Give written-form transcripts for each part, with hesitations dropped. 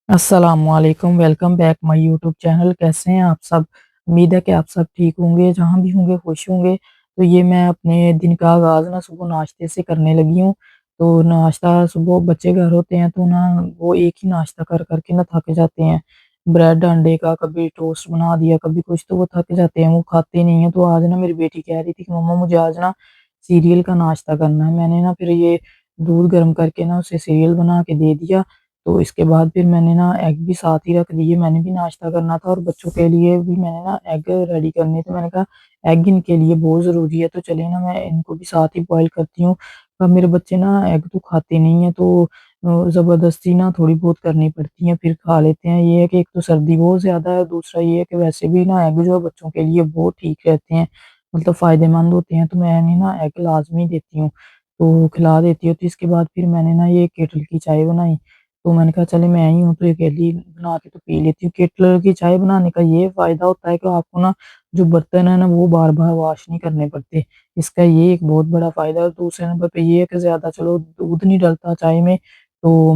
अस्सलामुअलैकुम, welcome back my YouTube channel. कैसे हैं आप सब? उम्मीद है कि आप सब ठीक होंगे, जहाँ भी होंगे खुश होंगे। तो ये मैं अपने दिन का आगाज़ ना सुबह नाश्ते से करने लगी हूँ। तो नाश्ता सुबह बच्चे घर होते हैं तो ना वो एक ही नाश्ता कर के ना थक जाते हैं। ब्रेड अंडे का कभी टोस्ट बना दिया, कभी कुछ, तो वो थक जाते हैं, वो खाते नहीं हैं। तो आज ना मेरी बेटी कह रही थी कि मम्मा मुझे आज ना सीरियल का नाश्ता करना है। मैंने ना फिर ये दूध गर्म करके ना उसे सीरियल बना के दे दिया। तो इसके बाद फिर मैंने ना एग भी साथ ही रख दिए, मैंने भी नाश्ता करना था और बच्चों के लिए भी मैंने ना एग रेडी करने थे। मैंने कहा एग इनके लिए बहुत ज़रूरी है, तो चलिए ना मैं इनको भी साथ ही बॉयल करती हूँ। अब मेरे बच्चे ना एग तो खाते नहीं हैं, तो ज़बरदस्ती ना थोड़ी बहुत करनी पड़ती है, फिर खा लेते हैं। ये है कि एक तो सर्दी बहुत ज़्यादा है, दूसरा ये है कि वैसे भी ना एग जो है बच्चों के लिए बहुत ठीक रहते हैं, मतलब फ़ायदेमंद होते हैं, तो मैंने ना एग लाज़मी देती हूँ, तो खिला देती हूँ। तो इसके बाद फिर मैंने ना ये केटल की चाय बनाई। तो मैंने कहा चले मैं आई हूँ तो अकेली बना के तो पी लेती हूँ। केटल की चाय बनाने का ये फ़ायदा होता है कि आपको ना जो बर्तन है ना वो बार-बार वॉश नहीं करने पड़ते। इसका ये एक बहुत बड़ा फ़ायदा है और दूसरे नंबर पे ये है कि ज़्यादा चलो दूध नहीं डलता चाय में, तो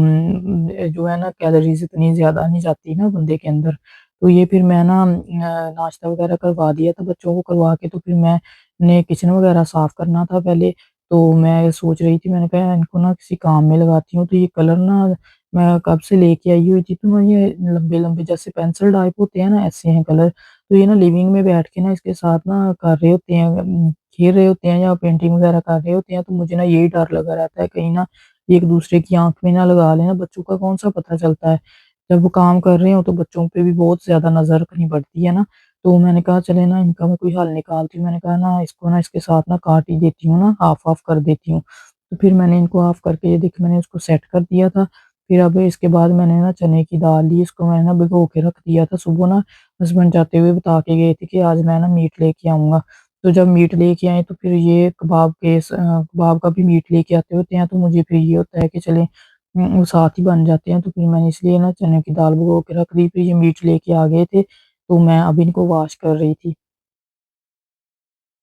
जो है ना कैलोरीज़ इतनी ज़्यादा नहीं जाती ना बंदे के अंदर। तो ये फिर मैं ना नाश्ता वग़ैरह करवा दिया था बच्चों को, करवा के तो फिर मैंने किचन वग़ैरह साफ़ करना था पहले। तो मैं सोच रही थी, मैंने कहा इनको ना किसी काम में लगाती हूँ। तो ये कलर ना मैं कब से लेके आई हुई थी, तो ये लंबे-लंबे जैसे पेंसिल टाइप होते हैं ना, ऐसे हैं कलर। तो ये ना लिविंग में बैठ के ना इसके साथ ना कर रहे होते हैं, खेल रहे होते हैं या पेंटिंग वगैरह कर रहे होते हैं, तो मुझे ना यही डर लगा रहता है कहीं ना एक-दूसरे की आँख में ना लगा लें ना, बच्चों का कौन-सा पता चलता है। जब वो काम कर रहे हों तो बच्चों पे भी बहुत ज़्यादा नज़र रखनी पड़ती है ना। तो मैंने कहा चले ना इनका मैं कोई हल निकालती हूँ। मैंने कहा ना इसको ना इसके साथ ना काट ही देती हूँ ना, हाफ-हाफ कर देती हूँ। तो फिर मैंने इनको हाफ करके ये देखिए मैंने इसको सेट कर दिया था। फिर अब इसके बाद मैंने ना चने की दाल ली, इसको मैंने ना भिगो के रख दिया था। सुबह ना हस्बैंड जाते हुए बता के गए थे कि आज मैं ना मीट लेके आऊँगा। तो जब मीट लेके आए तो फिर ये कबाब का भी मीट लेके आते होते हैं, तो मुझे फिर ये होता है कि चलें वो साथ ही बन जाते हैं। तो फिर मैंने इसलिए ना चने की दाल भिगो के रख दी, फिर ये मीट लेके आ गए थे, तो मैं अब इनको वॉश कर रही थी।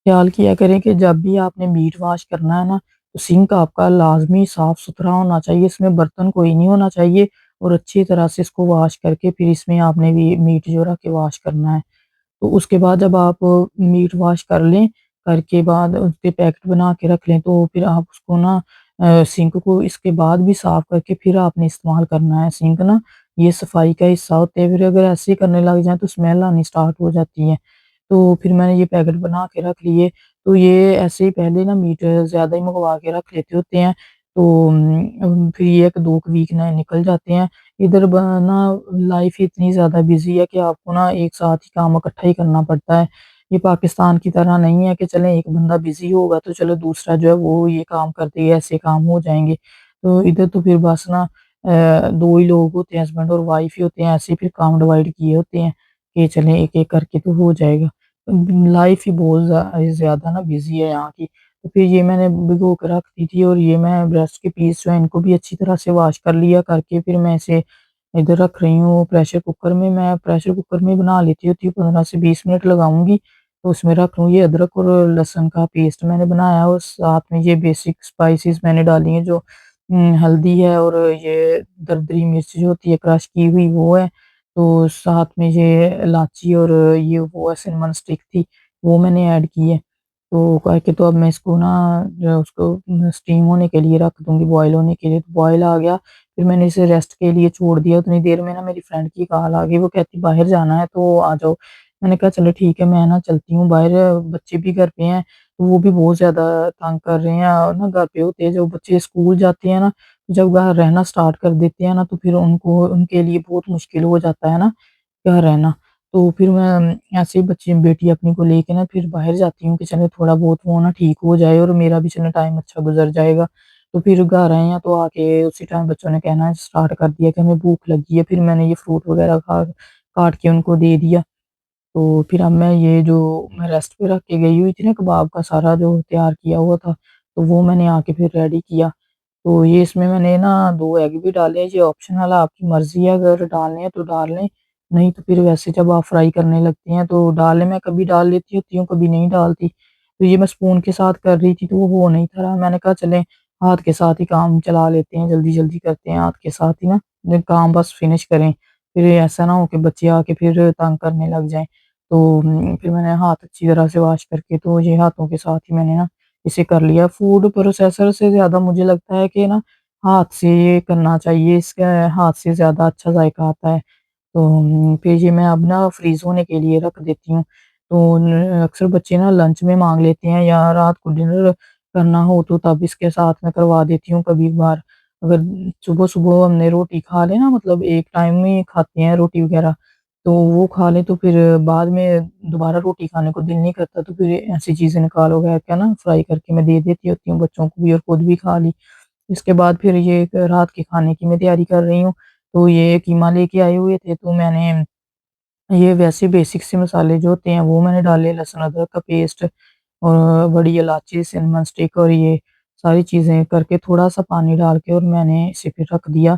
ख़्याल किया करें कि जब भी आपने मीट वॉश करना है ना, तो सिंक आपका लाज़मी साफ़-सुथरा होना चाहिए, इसमें बर्तन कोई नहीं होना चाहिए और अच्छी तरह से इसको वॉश करके फिर इसमें आपने भी मीट जो रख के वॉश करना है। तो उसके बाद जब आप मीट वॉश कर लें, करके बाद उसके पैकेट बना के रख लें, तो फिर आप उसको ना सिंक को इसके बाद भी साफ़ करके फिर आपने इस्तेमाल करना है। सिंक ना ये सफाई का हिस्सा होते हैं, फिर अगर ऐसे ही करने लग जाएँ तो स्मेल आनी स्टार्ट हो जाती है। तो फिर मैंने ये पैकेट बना के रख लिए, तो ये ऐसे ही पहले ना मीट ज़्यादा ही मँगवा के रख लेते होते हैं, तो फिर ये 1-2 वीक ना निकल जाते हैं। इधर ना लाइफ़ इतनी ज़्यादा बिज़ी है कि आपको ना एक साथ ही काम इकट्ठा ही करना पड़ता है। ये पाकिस्तान की तरह नहीं है कि चलें एक बंदा बिज़ी होगा तो चलो दूसरा जो है वो ये काम कर देगा, ऐसे काम हो जाएँगे। तो इधर तो फिर बस ना 2 ही लोग होते हैं, हस्बैंड और वाइफ ही होते हैं, ऐसे ही फिर काम डिवाइड किए होते हैं कि चलें एक-एक करके तो हो जाएगा। लाइफ़ ही बहुत ज़्यादा ना बिज़ी है यहाँ की। तो फिर ये मैंने भिगो के रख दी थी और ये मैं ब्रेस्ट के पीस जो हैं इनको भी अच्छी तरह से वॉश कर लिया, करके फिर मैं इसे इधर रख रही हूँ प्रेशर कुकर में। मैं प्रेशर कुकर में बना लेती होती हूँ, 15 से 20 मिनट लगाऊँगी, तो उसमें रख लूँ। ये अदरक और लहसुन का पेस्ट मैंने बनाया और साथ में ये बेसिक स्पाइसेस मैंने डाली हैं, जो हल्दी है और ये दरदरी मिर्च जो होती है क्रश की हुई वो है। तो साथ में ये इलायची और ये वो है सिनेमन स्टिक थी, वो मैंने ऐड की है। तो करके तो अब मैं इसको ना जो उसको स्टीम होने के लिए रख दूँगी, बॉयल होने के लिए। तो बॉयल आ गया, फिर मैंने इसे रेस्ट के लिए छोड़ दिया। उतनी देर में ना मेरी फ्रेंड की कॉल आ गई, वो कहती बाहर जाना है तो आ जाओ। मैंने कहा चलो ठीक है, मैं ना चलती हूँ बाहर, बच्चे भी घर पे हैं, तो वो भी बहुत ज़्यादा तंग कर रहे हैं और ना घर पे होते हैं, जब बच्चे स्कूल जाते हैं ना, जब घर रहना स्टार्ट कर देते हैं ना, तो फिर उनको उनके लिए बहुत मुश्किल हो जाता है ना, घर रहना। तो फिर मैं ऐसे ही बच्ची बेटी अपनी को लेके ना फिर बाहर जाती हूँ कि चलो थोड़ा बहुत वो ना ठीक हो जाए और मेरा भी चलो टाइम अच्छा गुज़र जाएगा। तो फिर घर आए हैं तो आके उसी टाइम बच्चों ने कहना स्टार्ट कर दिया कि हमें भूख लगी है, फिर मैंने ये फ्रूट वग़ैरह काट के उनको दे दिया। तो फिर अब मैं ये जो मैं रेस्ट पे रख के गई हुई थी ना कबाब का सारा जो तैयार किया हुआ था, तो वो मैंने आके फिर रेडी किया। तो ये इसमें मैंने ना 2 एग भी डाले हैं, ये ऑप्शनल है, आपकी मर्ज़ी है, अगर डालने हैं तो डाल लें, नहीं तो फिर वैसे जब आप फ्राई करने लगते हैं तो डाल लें। मैं कभी डाल लेती होती हूँ, कभी नहीं डालती। तो ये मैं स्पून के साथ कर रही थी तो वो हो नहीं था रहा, मैंने कहा चलें हाथ के साथ ही काम चला लेते हैं, जल्दी-जल्दी करते हैं हाथ के साथ ही ना। काम बस फिनिश करें। फिर ऐसा ना हो कि बच्चे आके फिर तंग करने लग जाएँ। तो फिर मैंने हाथ अच्छी तरह से वॉश करके तो ये हाथों के साथ ही मैंने ना इसे कर लिया। फूड प्रोसेसर से ज़्यादा मुझे लगता है कि ना हाथ से ये करना चाहिए, इसका हाथ से ज़्यादा अच्छा ज़ायका आता है। तो फिर ये मैं अब ना फ्रीज़ होने के लिए रख देती हूँ। तो न अक्सर बच्चे ना लंच में माँग लेते हैं या रात को डिनर करना हो तो तब इसके साथ मैं करवा देती हूँ कभी-कभार। अगर सुबह-सुबह हमने रोटी खा लें ना मतलब एक टाइम में खाते हैं रोटी वग़ैरह, तो वो खा लें तो फिर बाद में दोबारा रोटी खाने को दिल नहीं करता, तो फिर ऐसी चीज़ें निकाल वग़ैरह के ना फ्राई करके मैं दे देती होती हूँ बच्चों को भी और खुद भी खा ली। इसके बाद फिर ये एक रात के खाने की मैं तैयारी कर रही हूँ। तो ये कीमा लेके आए हुए थे तो मैंने ये वैसे बेसिक से मसाले जो होते हैं वो मैंने डाले, लहसुन अदरक का पेस्ट और बड़ी इलायची, सिनेमन स्टिक और ये सारी चीज़ें करके थोड़ा-सा पानी डाल के और मैंने इसे फिर रख दिया।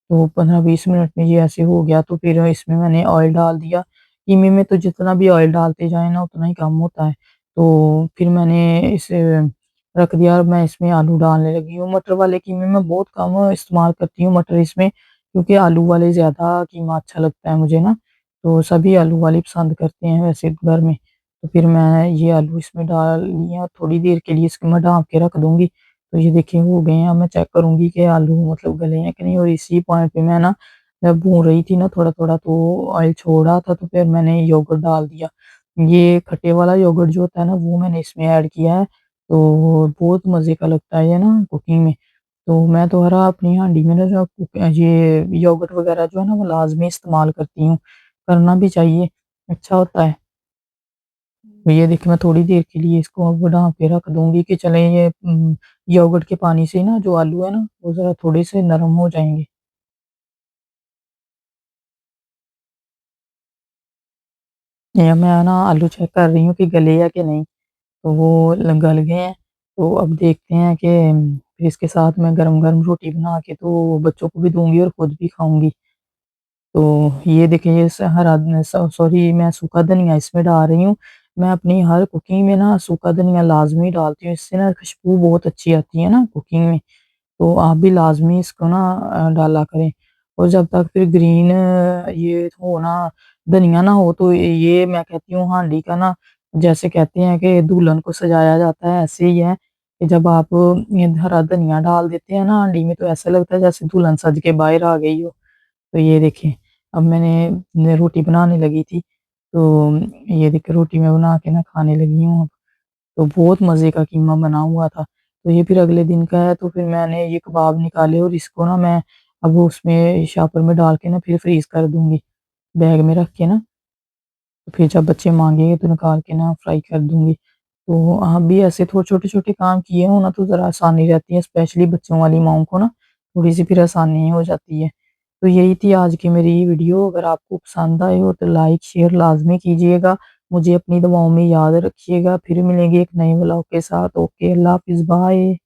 तो 15-20 मिनट में ये ऐसे हो गया तो फिर इसमें मैंने ऑयल डाल दिया। कीमे में तो जितना भी ऑयल डालते जाएँ ना उतना ही कम होता है। तो फिर मैंने इसे रख दिया और मैं इसमें आलू डालने लगी हूँ। मटर वाले कीमे में बहुत कम इस्तेमाल करती हूँ मटर इसमें, क्योंकि आलू वाले ज़्यादा कीमा अच्छा लगता है मुझे ना। तो सभी आलू वाली पसंद करते हैं वैसे घर में। तो फिर मैं ये आलू इसमें डाल लिए और थोड़ी देर के लिए इसको मैं ढँक के रख दूँगी। तो ये देखिए हो गए हैं, अब मैं चेक करूँगी कि आलू मतलब गले हैं कि नहीं, और इसी पॉइंट पे मैं ना जब भून रही थी ना थोड़ा-थोड़ा तो ऑयल छोड़ रहा था तो फिर मैंने योगर्ट डाल दिया। ये खट्टे वाला योगर्ट जो होता है ना वो मैंने इसमें ऐड किया है, तो बहुत मज़े का लगता है ये ना कुकिंग में। तो मैं तो हर अपनी हांडी में ना जो ये योगर्ट वग़ैरह जो है ना वो लाज़मी इस्तेमाल करती हूँ। करना भी चाहिए, अच्छा होता है। तो ये देखिए मैं थोड़ी देर के लिए इसको अब ढँक के रख दूँगी कि चलें ये योगर्ट के पानी से ना जो आलू है ना वो ज़रा थोड़े से नरम हो जाएँगे। या मैं ना आलू चेक कर रही हूँ कि गले या कि नहीं, तो वो गल गए हैं। तो अब देखते हैं कि फिर इसके साथ मैं गरम-गरम रोटी बना के तो बच्चों को भी दूँगी और खुद भी खाऊँगी। तो ये देखिए ये सॉरी मैं सूखा धनिया इसमें डाल रही हूँ। मैं अपनी हर कुकिंग में ना सूखा धनिया लाज़मी डालती हूँ, इससे ना खुशबू बहुत अच्छी आती है ना कुकिंग में। तो आप भी लाज़मी इसको ना डाला करें। और जब तक फिर ग्रीन ये हो ना, धनिया ना हो तो ये मैं कहती हूँ हांडी का ना जैसे कहते हैं कि दुल्हन को सजाया जाता है, ऐसे ही है कि जब आप ये हरा धनिया डाल देते हैं ना हांडी में तो ऐसा लगता है जैसे दुल्हन सज के बाहर आ गई हो। तो ये देखिए, अब मैंने रोटी बनाने लगी थी, तो ये देखिए रोटी मैं बना के ना खाने लगी हूँ अब। तो बहुत मज़े का कीमा बना हुआ था। तो ये फिर अगले दिन का है तो फिर मैंने ये कबाब निकाले और इसको ना मैं अब उसमें शॉपर में डाल के ना फिर फ्रीज़ कर दूँगी, बैग में रख के ना। तो फिर जब बच्चे माँगेंगे तो निकाल के ना फ्राई कर दूँगी। तो आप भी ऐसे छोटे-छोटे काम किए हो ना तो ज़रा आसानी रहती है, स्पेशली बच्चों वाली माँओं को ना थोड़ी-सी फिर आसानी हो जाती है। तो यही थी आज की मेरी वीडियो, अगर आपको पसंद आई हो तो लाइक शेयर लाज़मी कीजिएगा। मुझे अपनी दुआओं में याद रखिएगा। फिर मिलेंगे एक नए व्लॉग के साथ। ओके, अल्लाह हाफ़िज़, बाय।